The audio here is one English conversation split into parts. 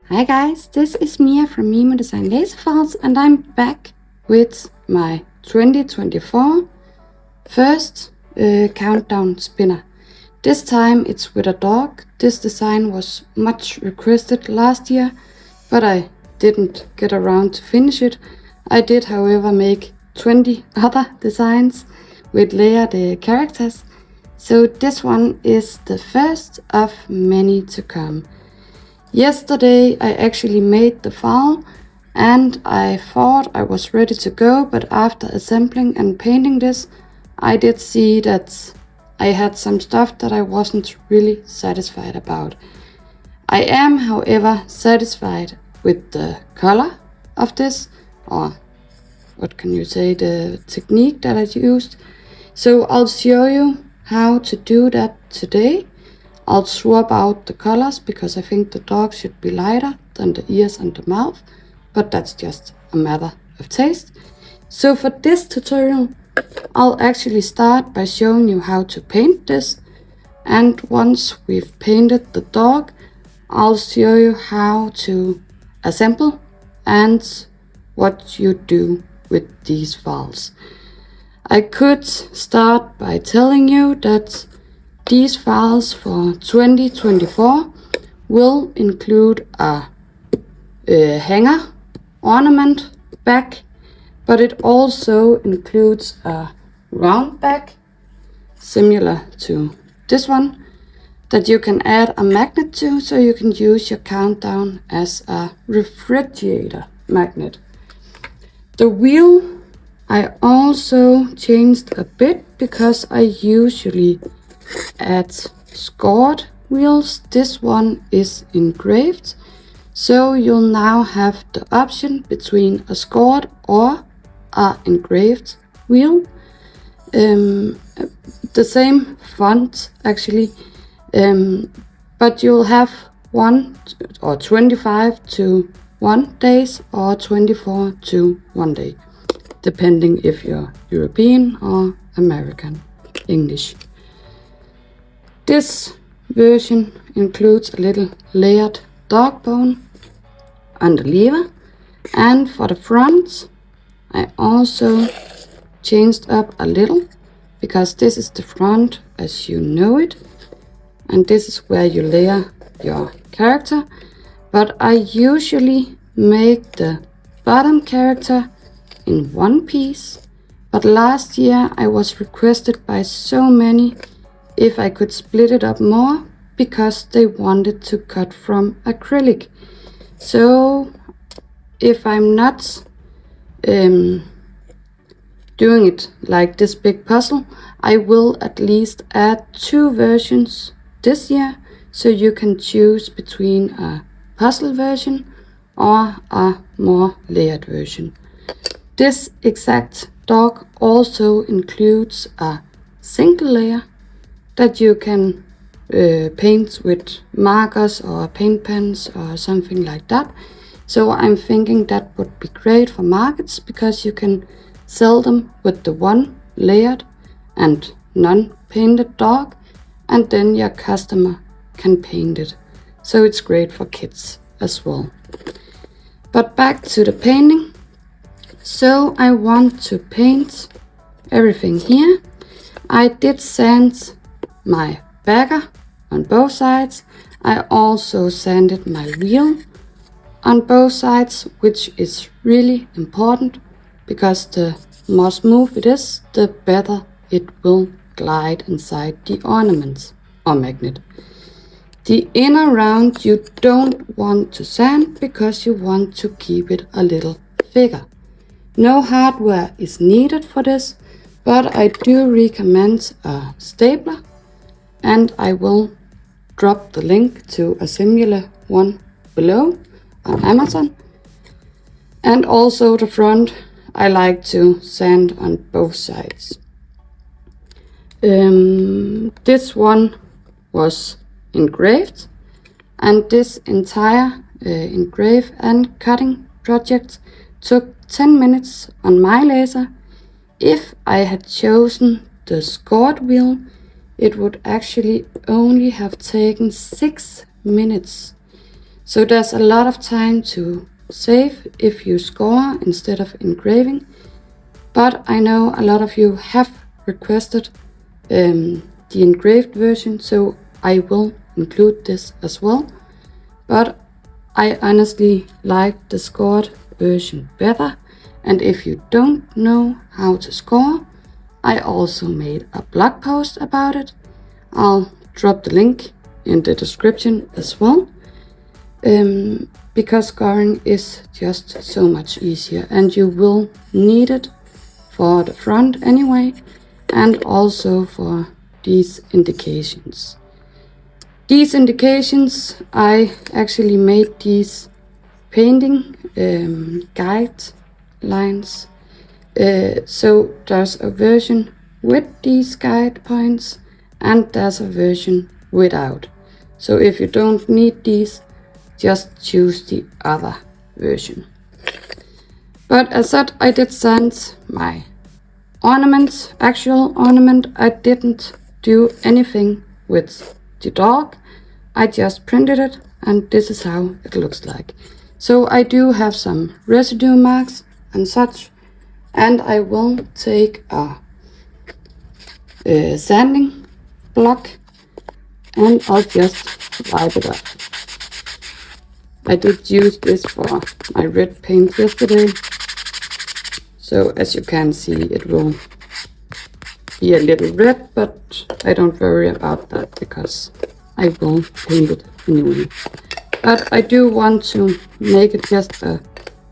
Hi guys, this is Mia from Mimo Design Laser Files, and I'm back with my 2024 first countdown spinner. This time it's with a dog. This design was much requested last year, but I didn't get around to finish it. I did, however, make 20 other designs with layered characters, so this one is the first of many to come. Yesterday I actually made the file and I thought I was ready to go, but after assembling and painting this, I did see that I had some stuff that I wasn't really satisfied about. I am, however, satisfied with the color of this, or what can you say, the technique that I used. So I'll show you how to do that today. I'll swap out the colors because I think the dog should be lighter than the ears and the mouth, but that's just a matter of taste. So for this tutorial, I'll actually start by showing you how to paint this, and once we've painted the dog, I'll show you how to assemble and what you do with these files. I could start by telling you that these files for 2024 will include a hanger, ornament back, but it also includes a round back, similar to this one, that you can add a magnet to, so you can use your countdown as a refrigerator magnet. The wheel I also changed a bit because I usually add scored wheels. This one is engraved, so you'll now have the option between a scored or a engraved wheel. The same font actually, but you'll have 1 or 25 to 1 days or 24 to 1 day, depending if you're European or American English. This version includes a little layered dog bone on the lever, and for the front I also changed up a little because this is the front as you know it, and this is where you layer your character, but I usually make the bottom character in one piece, but last year I was requested by so many if I could split it up more because they wanted to cut from acrylic. So if I'm not doing it like this big puzzle, I will at least add 2 versions this year, so you can choose between a puzzle version or a more layered version. This exact dog also includes a single layer that you can paint with markers or paint pens or something like that. So I'm thinking that would be great for markets because you can sell them with the one layered and non-painted dog, and then your customer can paint it. So it's great for kids as well. But back to the painting. So I want to paint everything here. I did sand my backer on both sides. I also sanded my wheel on both sides, which is really important because the more smooth it is, the better it will glide inside the ornament or magnet. The inner round you don't want to sand because you want to keep it a little thicker. No hardware is needed for this, but I do recommend a stapler, and I will drop the link to a similar one below on Amazon. And also the front I like to sand on both sides. This one was engraved, and this entire engrave and cutting project took 10 minutes on my laser. If I had chosen the scored wheel, it would actually only have taken 6 minutes. So there's a lot of time to save if you score instead of engraving. But I know a lot of you have requested the engraved version, so I will include this as well. But I honestly like the scored version better, and if you don't know how to score, I also made a blog post about it. I'll drop the link in the description as well, because scoring is just so much easier, and you will need it for the front anyway, and also for these indications. These indications, I actually made these painting guidelines. So there's a version with these guide points and there's a version without. So if you don't need these, just choose the other version. But as said, I did send my ornaments, actual ornament. I didn't do anything with the dog. I just printed it and this is how it looks like. So I do have some residue marks and such, and I will take a sanding block and I'll just wipe it up. I did use this for my red paint yesterday, so as you can see it will be a little red, but I don't worry about that because I will paint it anyway. But I do want to make it just a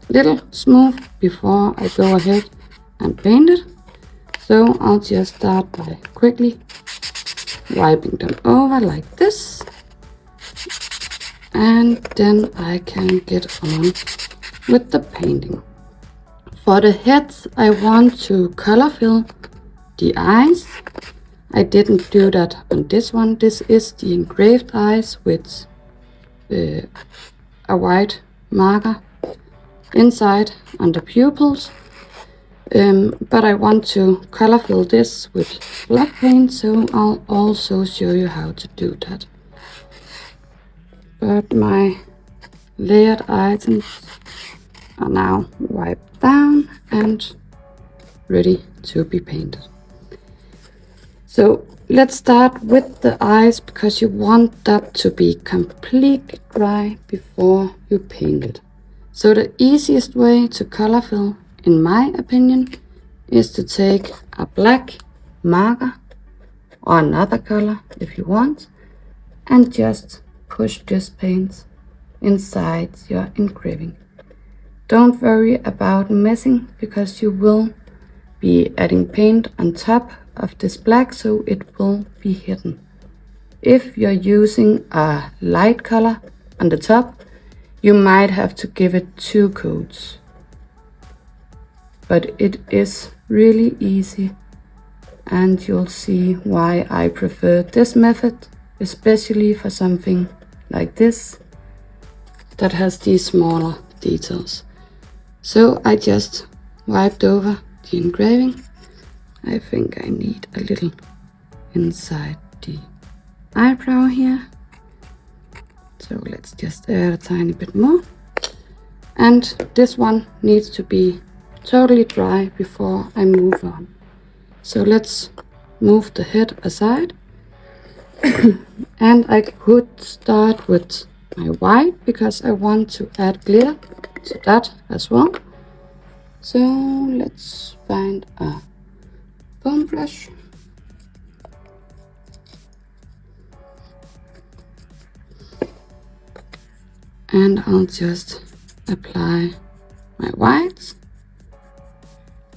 little smooth before I go ahead and paint it. So I'll just start by quickly wiping them over like this. And then I can get on with the painting. For the heads, I want to color fill the eyes. I didn't do that on this one. This is the engraved eyes with a white marker inside on the pupils. But I want to color fill this with black paint, so I'll also show you how to do that. But my layered items are now wiped down and ready to be painted. So let's start with the eyes, because you want that to be completely dry before you paint it. So the easiest way to color fill, in my opinion, is to take a black marker or another color if you want, and just push this paint inside your engraving. Don't worry about messing, because you will be adding paint on top of this black, so it will be hidden. If you're using a light color on the top, you might have to give it 2 coats. But it is really easy, and you'll see why I prefer this method, especially for something like this that has these smaller details. So I just wiped over the engraving. I think I need a little inside the eyebrow here. So let's just add a tiny bit more. And this one needs to be totally dry before I move on. So let's move the head aside. And I could start with my white, because I want to add glitter to that as well. So let's find a foam brush. And I'll just apply my whites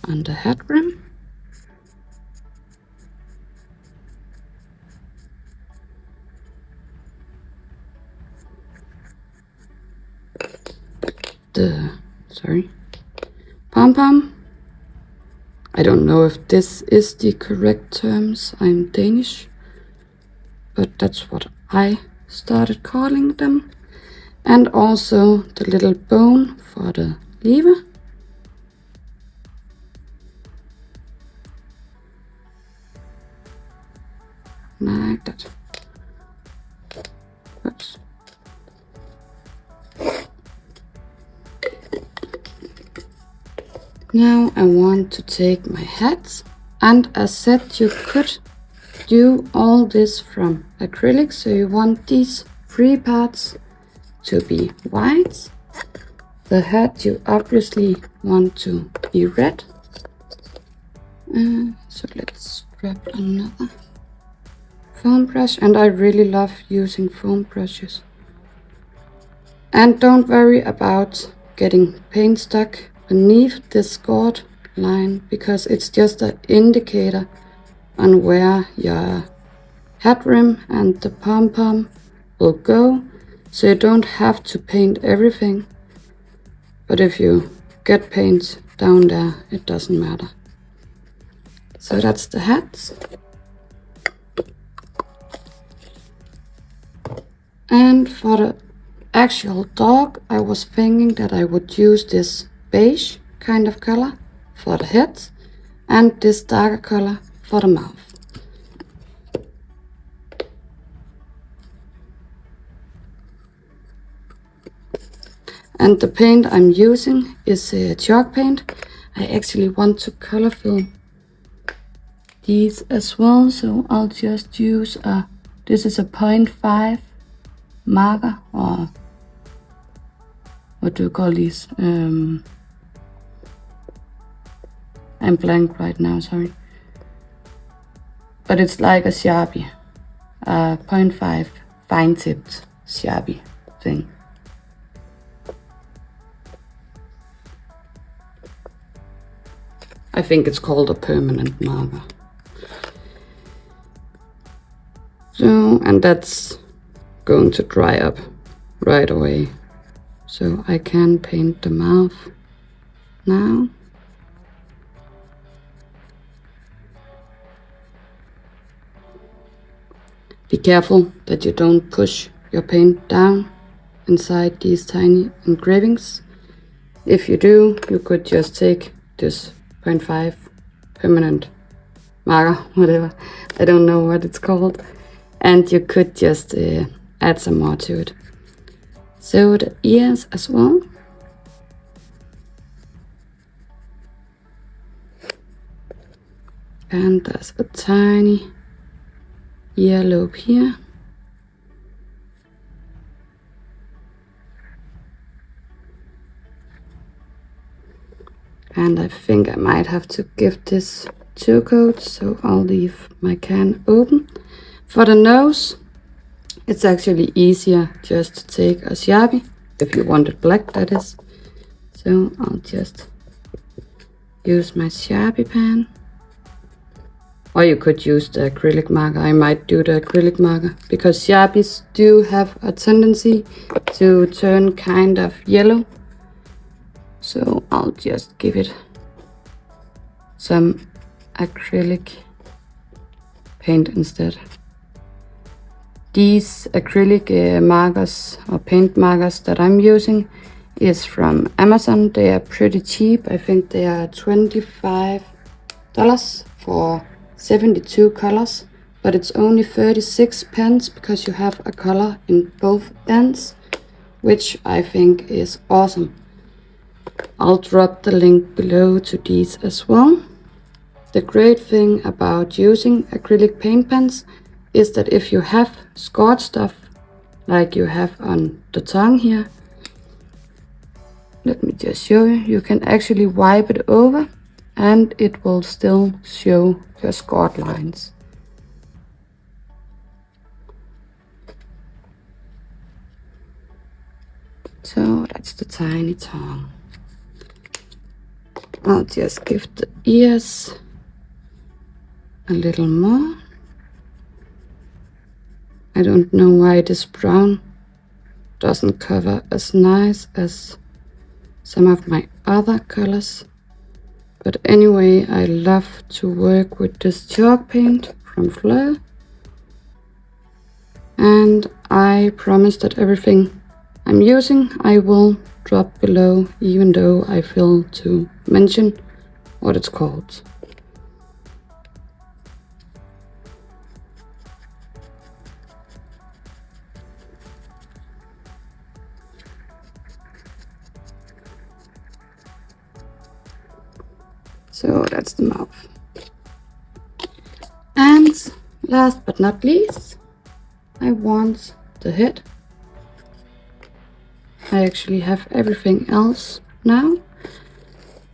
on the head rim. Pom-pom. I don't know if this is the correct terms. I'm Danish, but that's what I started calling them. And also the little bone for the lever. Like that. Oops. Now I want to take my hats, and as said, you could do all this from acrylic, so you want these three parts to be white. The hat you obviously want to be red. So let's grab another foam brush, and I really love using foam brushes. And don't worry about getting paint stuck beneath this scored line, because it's just an indicator on where your hat rim and the pom-pom will go, so you don't have to paint everything. But if you get paint down there, it doesn't matter. So that's the hats. And for the actual dog, I was thinking that I would use this beige kind of color for the head and this darker color for the mouth. And the paint I'm using is chalk paint. I actually want to color fill these as well, so I'll just use this is a 0.5 marker, or what do you call these? I'm blank right now, sorry. But it's like a Sharpie, a 0.5 fine-tipped Sharpie thing. I think it's called a permanent marker. So, and that's going to dry up right away. So I can paint the mouth now. Be careful that you don't push your paint down inside these tiny engravings. If you do, you could just take this 0.5 permanent marker, whatever, I don't know what it's called, and you could just add some more to it. So the ears as well. And there's a tiny earlobe here. And I think I might have to give this 2 coats, so I'll leave my can open. For the nose, it's actually easier just to take a Sharpie, if you want it black, that is. So I'll just use my Sharpie pen. Or you could use the acrylic marker. I might do the acrylic marker, because Sharpies do have a tendency to turn kind of yellow. So I'll just give it some acrylic paint instead. These acrylic markers or paint markers that I'm using is from Amazon. They are pretty cheap. I think they are $25 for 72 colors, but it's only 36 pence because you have a color in both ends, which I think is awesome. I'll drop the link below to these as well. The great thing about using acrylic paint pens is that if you have scored stuff like you have on the tongue here, let me just show you, you can actually wipe it over and it will still show your scored lines. So that's the tiny tongue. I'll just give the ears a little more. I don't know why this brown doesn't cover as nice as some of my other colors. But anyway, I love to work with this chalk paint from Fleur. And I promise that everything I'm using I will drop below, even though I fail to mention what it's called. So that's the mouth. And last but not least, I want the head. I actually have everything else now.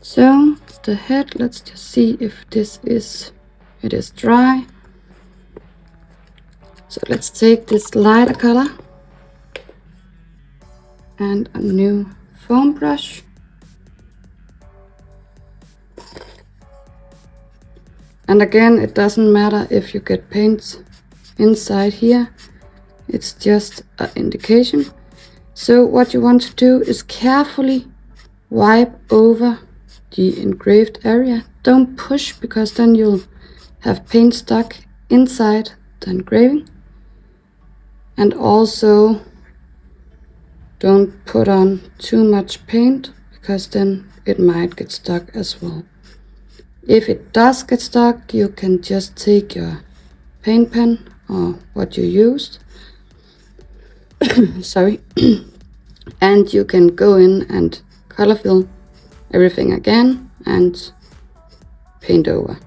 So the head, let's just see if it is dry. So let's take this lighter color and a new foam brush. And again, it doesn't matter if you get paint inside here, it's just an indication. So what you want to do is carefully wipe over the engraved area. Don't push, because then you'll have paint stuck inside the engraving. And also don't put on too much paint, because then it might get stuck as well. If it does get stuck, you can just take your paint pen or what you used, sorry, and you can go in and color fill everything again and paint over.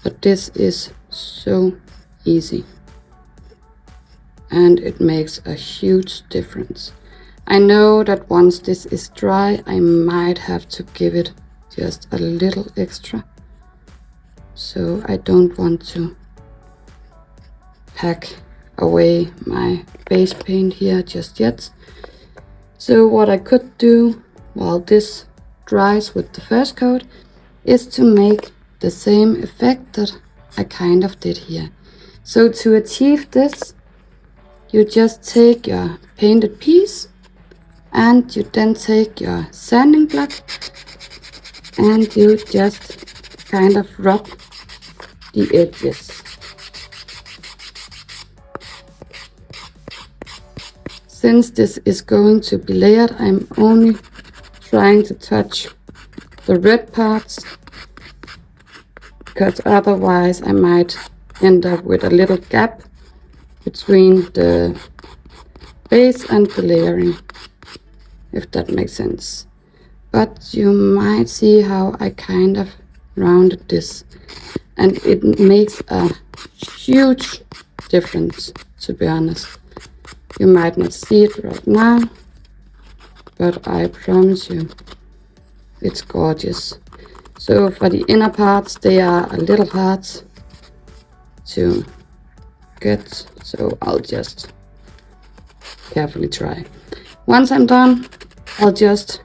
But this is so easy, and it makes a huge difference. I know that once this is dry, I might have to give it just a little extra, so I don't want to pack away my base paint here just yet. So what I could do while this dries with the first coat is to make the same effect that I kind of did here. So to achieve this, you just take your painted piece and you then take your sanding block and you just kind of rub the edges. Since this is going to be layered, I'm only trying to touch the red parts, because otherwise I might end up with a little gap between the base and the layering, if that makes sense. But you might see how I kind of rounded this, and it makes a huge difference, to be honest. You might not see it right now, but I promise you it's gorgeous. So for the inner parts, they are a little hard to get, so I'll just carefully try. Once I'm done, I'll just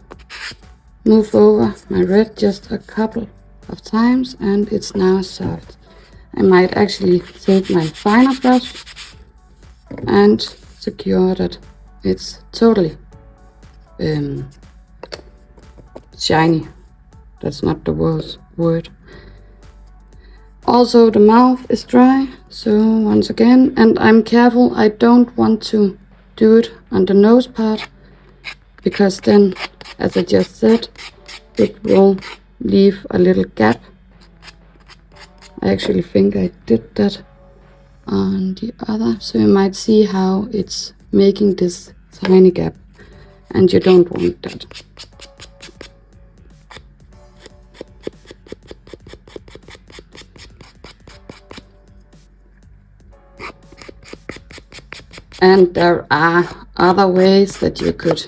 move over my red just a couple of times and it's now soft. I might actually take my finer brush and secure that it's totally shiny. That's not the word. Also the mouth is dry, so once again, and I'm careful, I don't want to do it on the nose part, because then, as I just said, it will leave a little gap. I actually think I did that on the other, so you might see how it's making this tiny gap, and you don't want that. And there are other ways that you could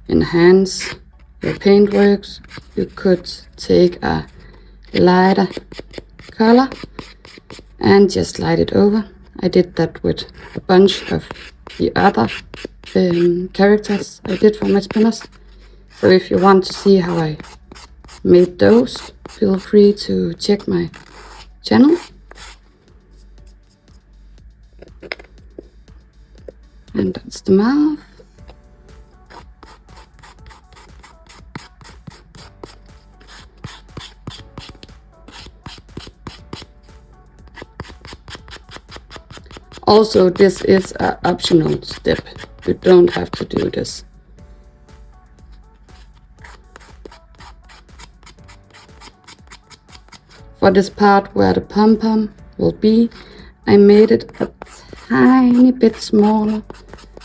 enhance your paintworks. You could take a lighter color and just light it over. I did that with a bunch of the other characters I did for my spinners. So if you want to see how I made those, feel free to check my channel. And that's the mouth. Also, this is an optional step. You don't have to do this. For this part where the pom-pom will be, I made it a tiny bit smaller,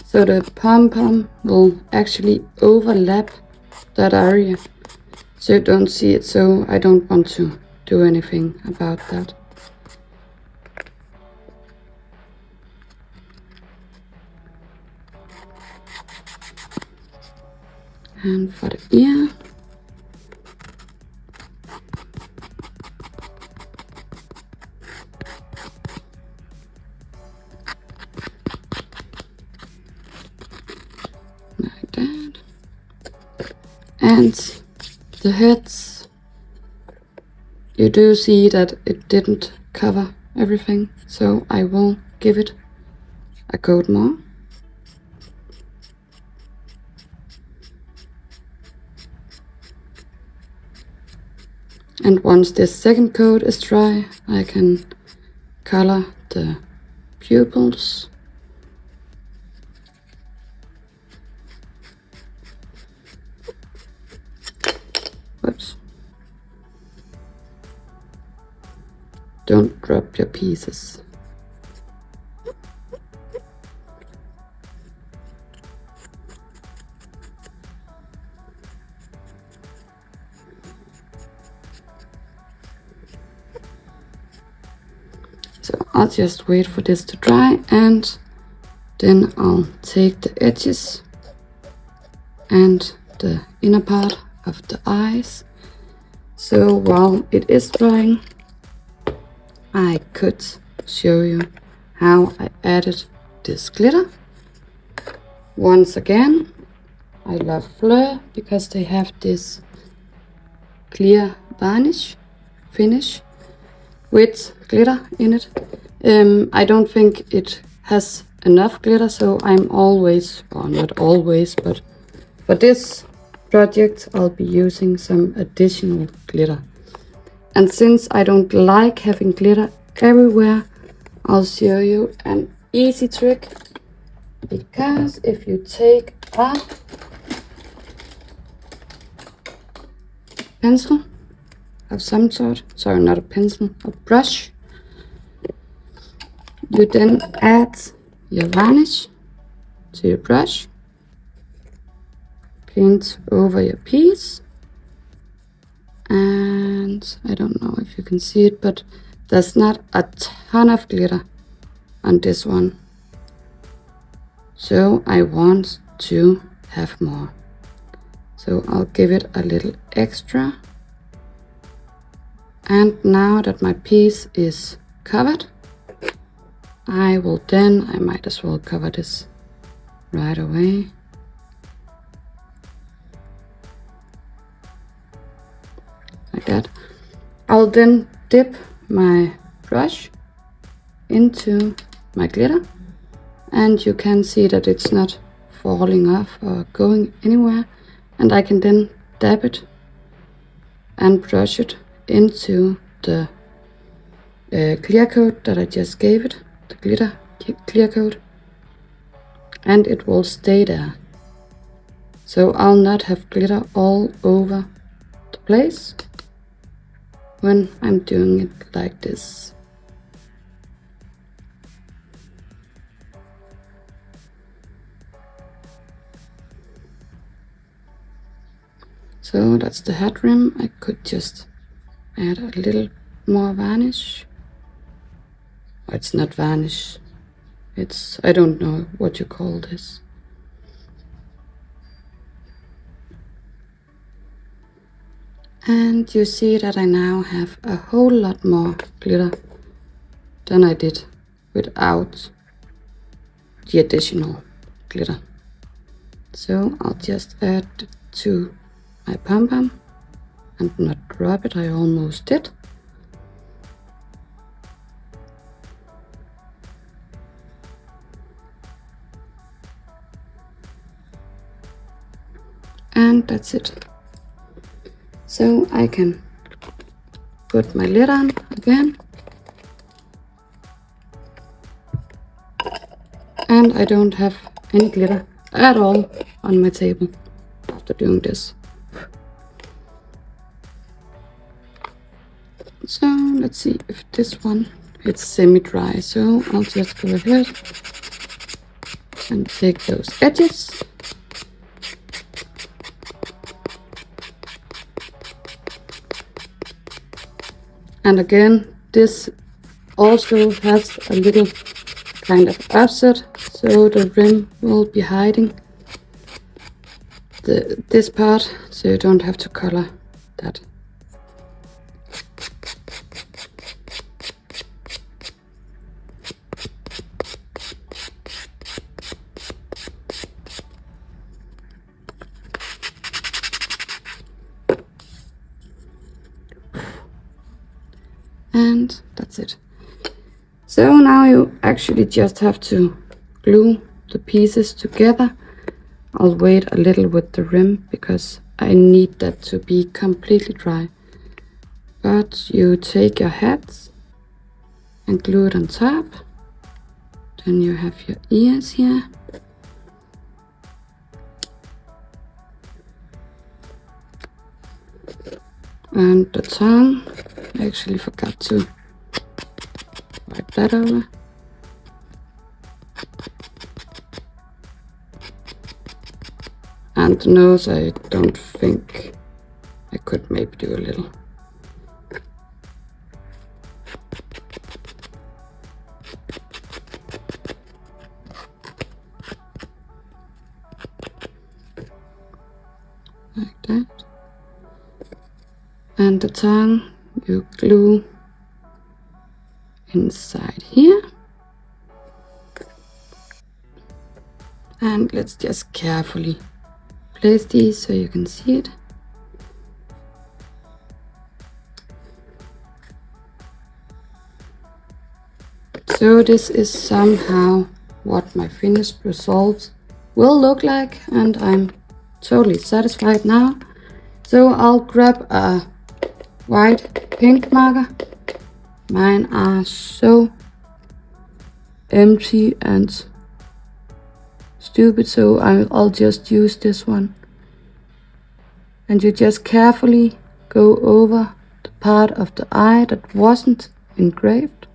so the pom-pom will actually overlap that area. so you don't see it, so I don't want to do anything about that. And for the ear, like that. And the heads, you do see that it didn't cover everything, so I will give it a coat more. And once this second coat is dry, I can color the pupils. Whoops. Don't drop your pieces. So I'll just wait for this to dry, and then I'll take the edges and the inner part of the eyes. So while it is drying, I could show you how I added this glitter. Once again, I love Fleur because they have this clear varnish finish with glitter in it. I don't think it has enough glitter, so I'm always, or not always, but for this project I'll be using some additional glitter. And since I don't like having glitter everywhere, I'll show you an easy trick. Because if you take a pencil of some sort, sorry, not a pencil, a brush, you then add your varnish to your brush, paint over your piece, and I don't know if you can see it, but there's not a ton of glitter on this one, so I want to have more, so I'll give it a little extra. And now that my piece is covered, I might as well cover this right away. Like that. I'll then dip my brush into my glitter, and you can see that it's not falling off or going anywhere, and I can then dab it and brush it into the clear coat that I just gave it, the glitter clear coat, and it will stay there. So I'll not have glitter all over the place when I'm doing it like this. So that's the head rim. I could just add a little more varnish. It's not varnish, it's, I don't know what you call this. And you see that I now have a whole lot more glitter than I did without the additional glitter. So I'll just add it to my pom-pom and not drop it. I almost did. And that's it. So I can put my lid on again. And I don't have any glitter at all on my table after doing this. So let's see if this one, it's semi-dry. So I'll just go ahead and take those edges. And again, this also has a little kind of offset, so the rim will be hiding this part, so you don't have to color that. And that's it. So now you actually just have to glue the pieces together. I'll wait a little with the rim because I need that to be completely dry. But you take your hats and glue it on top. Then you have your ears here. And the tongue, I actually forgot to wipe that over. And the nose, I don't think I could maybe do a little. Like that. And the tongue you glue inside here. And let's just carefully place these so you can see it. So this is somehow what my finished result will look like, and I'm totally satisfied now. So I'll grab a white paint marker. Mine are so empty and stupid, so I'll just use this one. And you just carefully go over the part of the eye that wasn't engraved.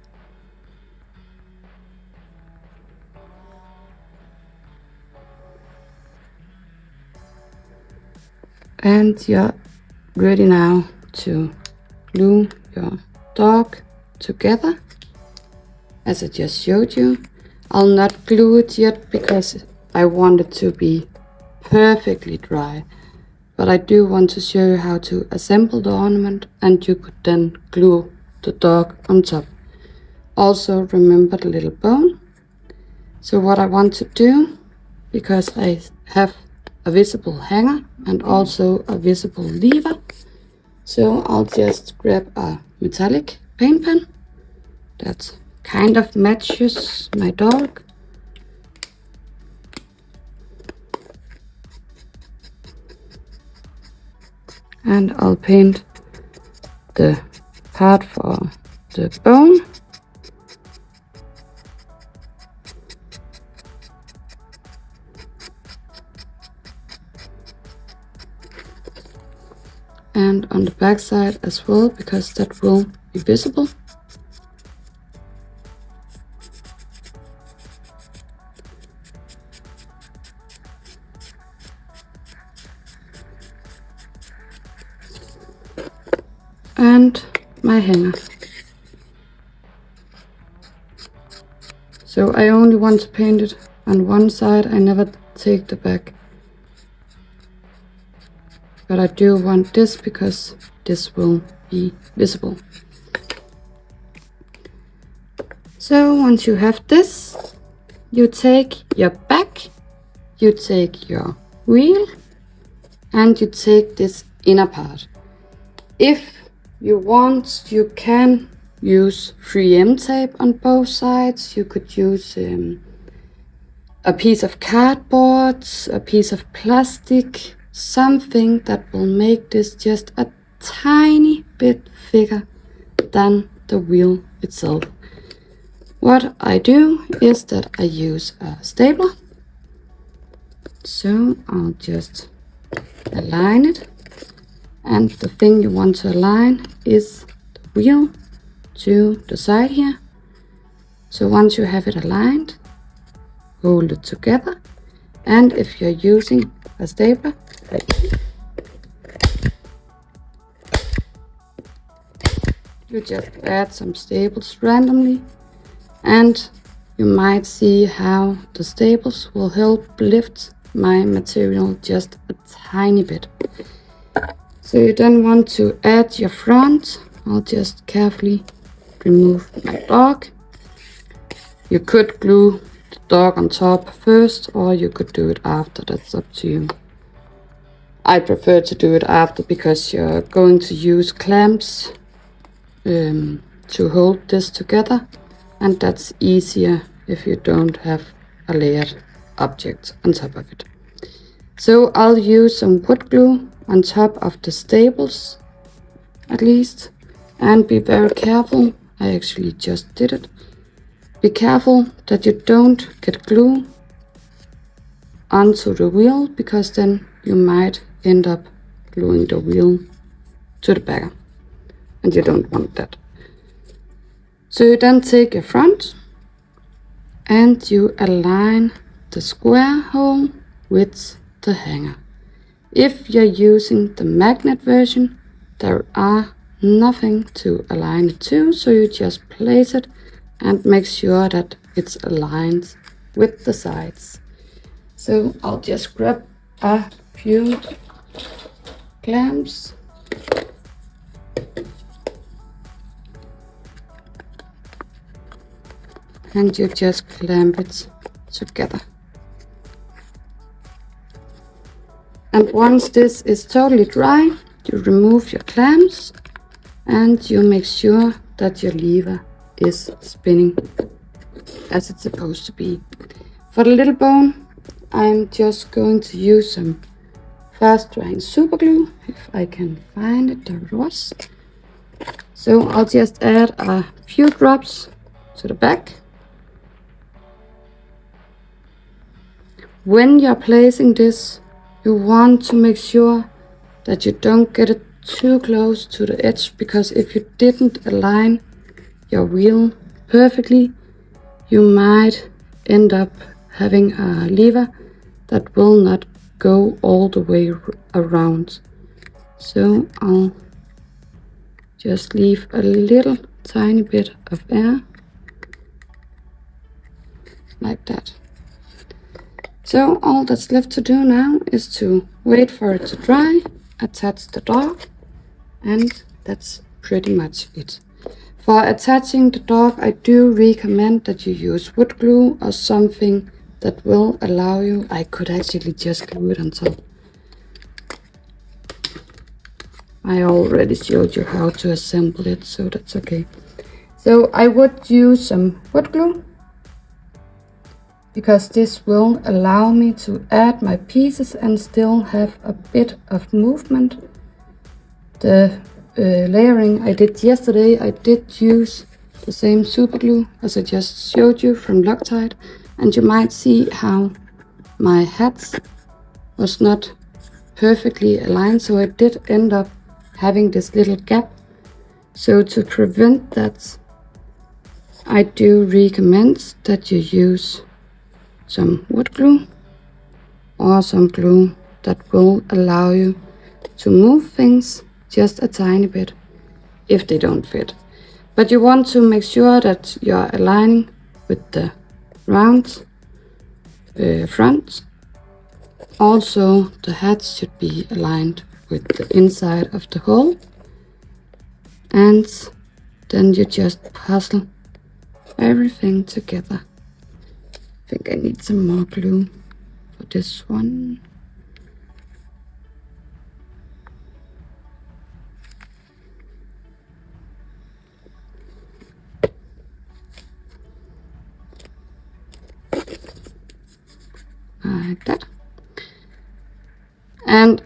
And you're ready now to glue your dog together, as I just showed you. I'll not glue it yet because I want it to be perfectly dry, but I do want to show you how to assemble the ornament, and you could then glue the dog on top. Also remember the little bone. So what I want to do, because I have a visible hanger and also a visible lever, so I'll just grab a metallic paint pen that kind of matches my dog. And I'll paint the part for the bone. And on the back side as well, because that will be visible. And my hanger. So I only want to paint it on one side, I never take the back. But I do want this because this will be visible. So once you have this, you take your back, you take your wheel, and you take this inner part. If you want, you can use 3M tape on both sides. You could use a piece of cardboard, a piece of plastic, something that will make this just a tiny bit thicker than the wheel itself. What I do is that I use a stapler. So I'll just align it. And the thing you want to align is the wheel to the side here. So once you have it aligned, hold it together. And if you're using a stapler, you just add some staples randomly, and you might see how the staples will help lift my material just a tiny bit. So you then want to add your front. I'll just carefully remove my dog. You could glue the dog on top first, or you could do it after. That's up to you. I prefer to do it after because you're going to use clamps to hold this together, and that's easier if you don't have a layered object on top of it. So I'll use some wood glue on top of the staples at least, and be very careful. I actually just did it. Be careful that you don't get glue onto the wheel, because then you might end up gluing the wheel to the bagger, and you don't want that. So you then take your front and you align the square hole with the hanger. If you're using the magnet version, there are nothing to align it to, so you just place it and make sure that it's aligned with the sides. So I'll just grab a few clamps and you just clamp it together. And once this is totally dry, you remove your clamps and you make sure that your lever is spinning as it's supposed to be. For the little bone, I'm just going to use some fast drying super glue, if I can find it. There it was. So I'll just add a few drops to the back. When you're placing this, you want to make sure that you don't get it too close to the edge, because if you didn't align your wheel perfectly, you might end up having a lever that will not go all the way around. So I'll just leave a little tiny bit of air like that. So all that's left to do now is to wait for it to dry, attach the dog, and that's pretty much it. For attaching the dog, I do recommend that you use wood glue or something that will allow you. I could actually just glue it on top. I already showed you how to assemble it, so that's okay. So I would use some wood glue, because this will allow me to add my pieces and still have a bit of movement. The layering I did yesterday, I did use the same super glue as I just showed you from Loctite, and you might see how my hat was not perfectly aligned, so I did end up having this little gap. So to prevent that, I do recommend that you use some wood glue or some glue that will allow you to move things just a tiny bit if they don't fit. But you want to make sure that you're aligning with the round front. Also, the hat should be aligned with the inside of the hole, and then you just puzzle everything together. I think I need some more glue for this one. Like that. And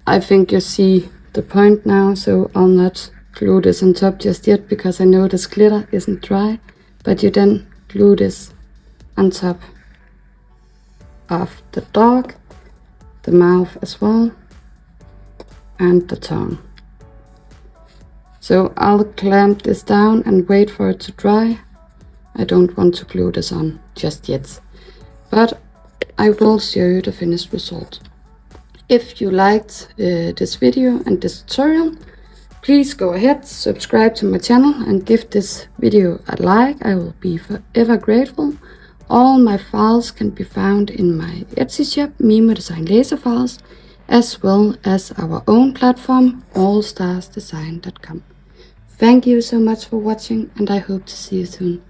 I think you see the point now, so I'll not glue this on top just yet, because I know this glitter isn't dry, but you then glue this on top of the dog, the mouth as well, and the tongue. So I'll clamp this down and wait for it to dry. I don't want to glue this on just yet, but I will show you the finished result. If you liked this video and this tutorial, Please go ahead, subscribe to my channel and give this video a like. I will be forever grateful. All my files can be found in my Etsy shop, Mimo Design Laser Files, as well as our own platform, allstarsdesign.com. Thank you so much for watching, and I hope to see you soon.